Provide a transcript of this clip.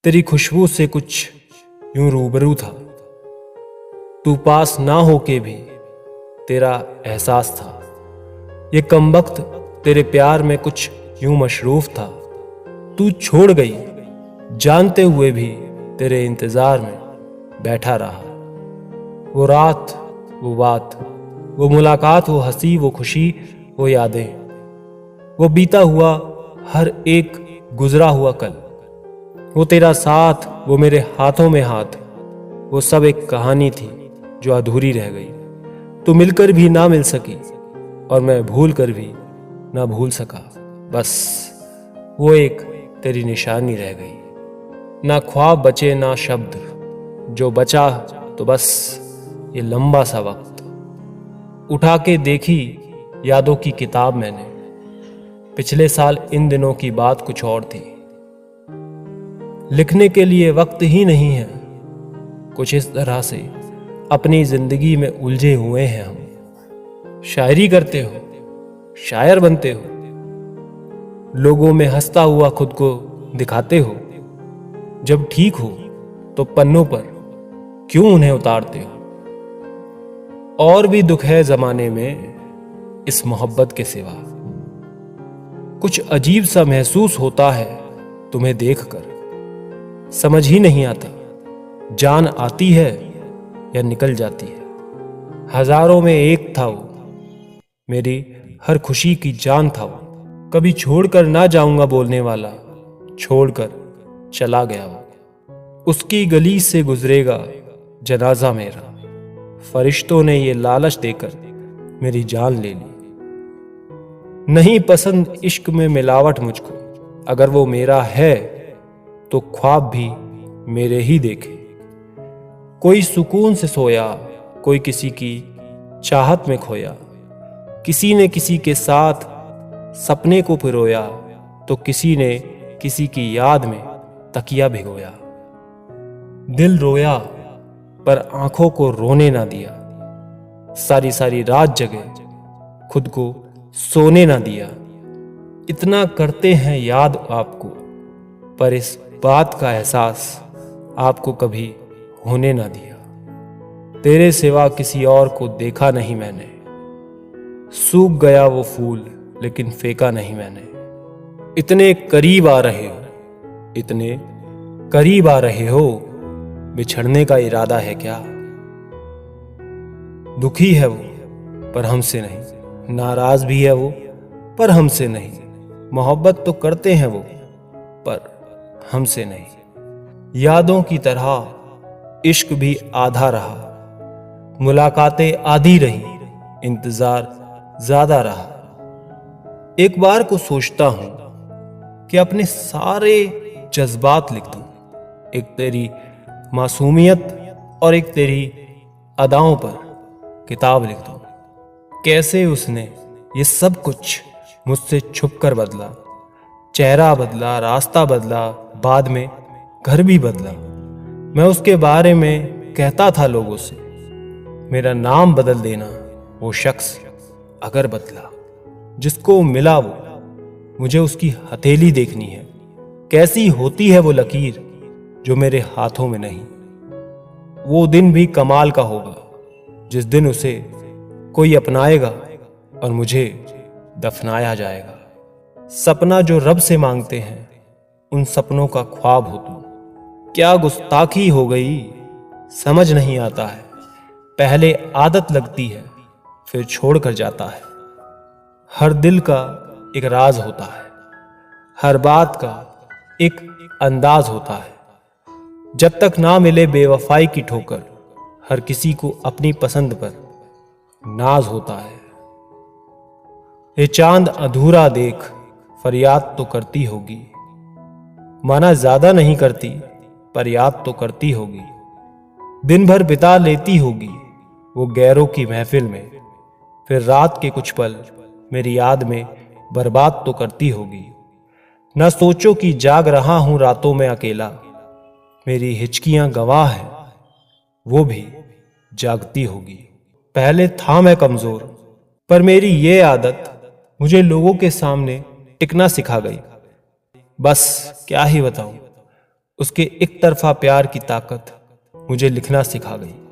तेरी खुशबू से कुछ यूं रूबरू था, तू पास ना होके भी तेरा एहसास था। ये कमबख्त तेरे प्यार में कुछ यूं मशरूफ था, तू छोड़ गई जानते हुए भी तेरे इंतजार में बैठा रहा। वो रात, वो बात, वो मुलाकात, वो हंसी, वो खुशी, वो यादें, वो बीता हुआ हर एक गुजरा हुआ कल, वो तेरा साथ, वो मेरे हाथों में हाथ, वो सब एक कहानी थी जो अधूरी रह गई। तू मिलकर भी ना मिल सकी और मैं भूल कर भी ना भूल सका। बस वो एक तेरी निशानी रह गई। ना ख्वाब बचे ना शब्द, जो बचा तो बस ये लंबा सा वक्त। उठा के देखी यादों की किताब मैंने, पिछले साल इन दिनों की बात कुछ और थी। लिखने के लिए वक्त ही नहीं है, कुछ इस तरह से अपनी जिंदगी में उलझे हुए हैं हम। शायरी करते हो, शायर बनते हो, लोगों में हंसता हुआ खुद को दिखाते हो। जब ठीक हो तो पन्नों पर क्यों उन्हें उतारते हो। और भी दुख है जमाने में इस मोहब्बत के सिवा। कुछ अजीब सा महसूस होता है तुम्हें देखकर, समझ ही नहीं आता जान आती है या निकल जाती है। हजारों में एक था वो, मेरी हर खुशी की जान था वो। कभी छोड़कर ना जाऊंगा बोलने वाला, छोड़कर चला गया वो। उसकी गली से गुजरेगा जनाजा मेरा, फरिश्तों ने ये लालच देकर मेरी जान ले ली। नहीं पसंद इश्क में मिलावट मुझको, अगर वो मेरा है तो ख्वाब भी मेरे ही देखे। कोई सुकून से सोया, कोई किसी की चाहत में खोया। किसी ने किसी के साथ सपने को पिरोया, तो किसी ने किसी की याद में तकिया भिगोया। दिल रोया पर आंखों को रोने ना दिया, सारी सारी रात जगे खुद को सोने ना दिया। इतना करते हैं याद आपको, पर इस बात का एहसास आपको कभी होने ना दिया। तेरे सिवा किसी और को देखा नहीं मैंने, सूख गया वो फूल लेकिन फेंका नहीं मैंने। इतने करीब आ रहे हो, इतने करीब आ रहे हो, बिछड़ने का इरादा है क्या। दुखी है वो पर हमसे नहीं, नाराज भी है वो पर हमसे नहीं। मोहब्बत तो करते हैं वो पर हमसे नहीं। यादों की तरह इश्क भी आधा रहा, मुलाकातें आधी रही, इंतजार ज्यादा रहा। एक बार को सोचता हूं कि अपने सारे जज्बात लिख दूं, एक तेरी मासूमियत और एक तेरी अदाओं पर किताब लिख दूं। कैसे उसने ये सब कुछ मुझसे छुप कर बदला, चेहरा बदला, रास्ता बदला, बाद में घर भी बदला। मैं उसके बारे में कहता था लोगों से, मेरा नाम बदल देना वो शख्स अगर बदला। जिसको मिला वो, मुझे उसकी हथेली देखनी है, कैसी होती है वो लकीर जो मेरे हाथों में नहीं। वो दिन भी कमाल का होगा जिस दिन उसे कोई अपनाएगा और मुझे दफनाया जाएगा। सपना जो रब से मांगते हैं, उन सपनों का ख्वाब हो तुम। क्या गुस्ताखी हो गई समझ नहीं आता है, पहले आदत लगती है फिर छोड़ कर जाता है। हर दिल का एक राज होता है, हर बात का एक अंदाज होता है। जब तक ना मिले बेवफाई की ठोकर, हर किसी को अपनी पसंद पर नाज होता है। ये चांद अधूरा देख फरियाद तो करती होगी, माना ज्यादा नहीं करती पर याद तो करती होगी। दिन भर बिता लेती होगी वो गैरों की महफिल में, फिर रात के कुछ पल मेरी याद में बर्बाद तो करती होगी। न सोचो कि जाग रहा हूं रातों में अकेला, मेरी हिचकियां गवाह है वो भी जागती होगी। पहले था मैं कमजोर, पर मेरी ये आदत मुझे लोगों के सामने टिकना सिखा गई। बस क्या ही बताऊं, उसके एक तरफा प्यार की ताकत मुझे लिखना सिखा गई।